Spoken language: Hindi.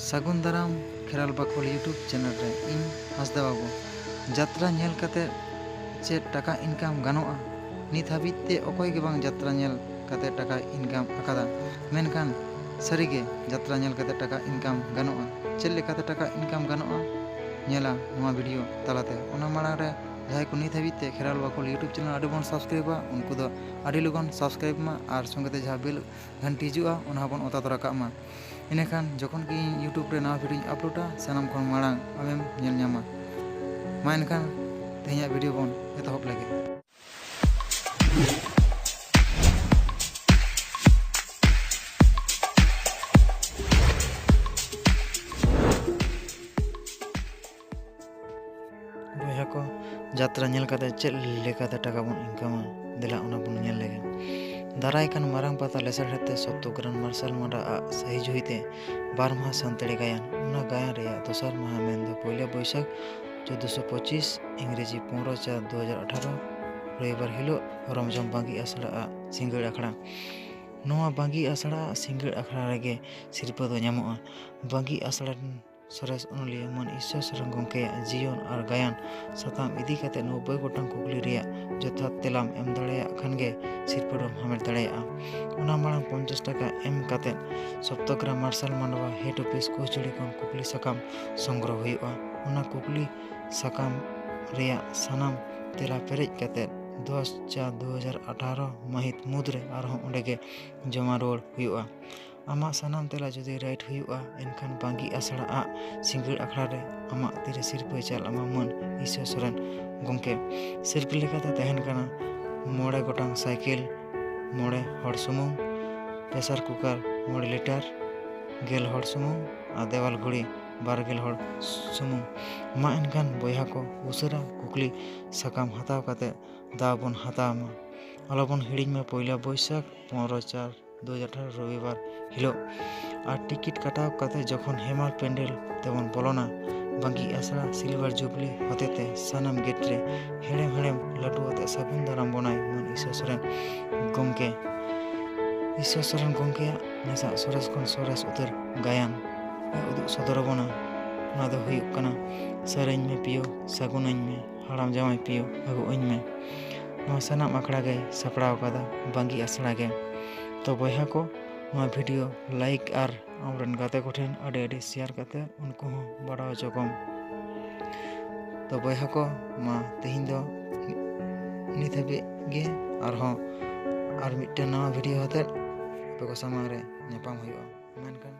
सागुन दाराम खेराल बाखोल यूट्यूब चैनल रे इन हासदा बाबू यात्रा नेल काते चे टाका इनकाम गानोआ नित हाबिते अकय गे बांग यात्रा नेल काते टाका इनकाम आकादा मेनखान सारिगे यात्रा नेल काते टाका इनकाम गानोआ चेल लेकाते टाका इनकाम गानोआ नेला नोआ वीडियो तालाते ओना माड़ांग रे जहां को नित हाबिते खेराल बाखोल यूट्यूब चैनल आडि बन सब्सक्राइबा उनको दो आडि लगन सब्सक्राइब मा और संगते जहां बेल घंटी हिजुआ ओना बन ओता तोरा कामा इनेखान जखन कि यूट्यूब रे नवा वीडियो अपलोडा सानाम खन माड़ांग आमेम नेल ᱧᱟᱢᱟ मा इनखान तेहैया वीडियो बन एतहब लगे बया को यात्रा नेल काते चेल लेकाते टाका बन इनकामा देला ओना बन नेल लगे दाराय कान मारांग पाता लेसर हेते सप्तग्रान मार्शल माडा सही जुहिते 12 माह सानताड़ी गायन उना गायन रेया दोसर माह मेंदो पहले बैसाख 1425 इंग्रेजी 15/4/2018 रविवार हिलो रमजम बांगी आसड़ा सिंगड़ आखड़ा नोआ बांगी आसड़ा सिंगड़ आखड़ा रेगे सिरपा दो ᱧᱟᱢᱚᱜᱼᱟ बांगी आसड़ा सरेस अनलिया मन ईश्वर सरन गंके जीवन और गायन सताम इदी काते 90 गोटांग कुकली रिया जथात तेलाम एम दाड़ेया खानगे सिरपड़म हामेल दाड़ेया उना माड़ांग 50 टाका एम काते सप्तग्राम मार्शल मांडवा हेड ऑफिस कोचड़ी कोन कुकली सकाम संग्रह हुआ उना कुकली सकाम रिया सनाम तेला पेरेज काते 10/4/2018 महित मुद्रे आरहों ओंडेगे जमा रोड हुआ आमा सनाम तेला जुदी राइट हुआ एनखान बांगी आसड़ा आ सिंगड़ आखड़ा रे आमा तिरे सिरपा चाल आमा मन ईश्वर सरन गंके सिरप लेकाते तहन काना 9 गोटांग साइकिल 9 हड़ सुमुंग प्रेसार कुकर 9 लिटर 10 हड़ सुमुंग आ देवाल घुड़ी 12 हड़ सुमुंग मा एनखान बया को उसरा कुकली सकाम हताव काते दाबन हतामा अलबन हिड़िंग में पहला बैसाख 15/4/2018 रविवार हिलो और टिकिट काटाव काते जखन हेमाल पेंडल तेमन बोलोना बांगी आसड़ा सिल्वर जुबली होतेते सानाम गेट रे हेड़ेम हेड़ेम लाडू आते सागुन दाराम बनाय मन ईश्वर सरन गंके नेसा सरेस खन सरेस उतर गायन उदुग सदरबना ना दो हुयुग कना सरेñ में पियो सागुनñ में हाड़ाम जामाय पियो अगुñ में नोआ सानाम आखड़ा गे सापड़ाव कादा बांगी आसड़ा गे तो बया को नोआ वीडियो लाइक और आमरन गाते को ठेन आडे आडे शेयर काते उनको हो बड़ा चकम तो बया को मा तेहिं दो नित हाबे गे और मिट्टे नवा वीडियो होते पे को सामांग रे नेपाम हुआ मेनखान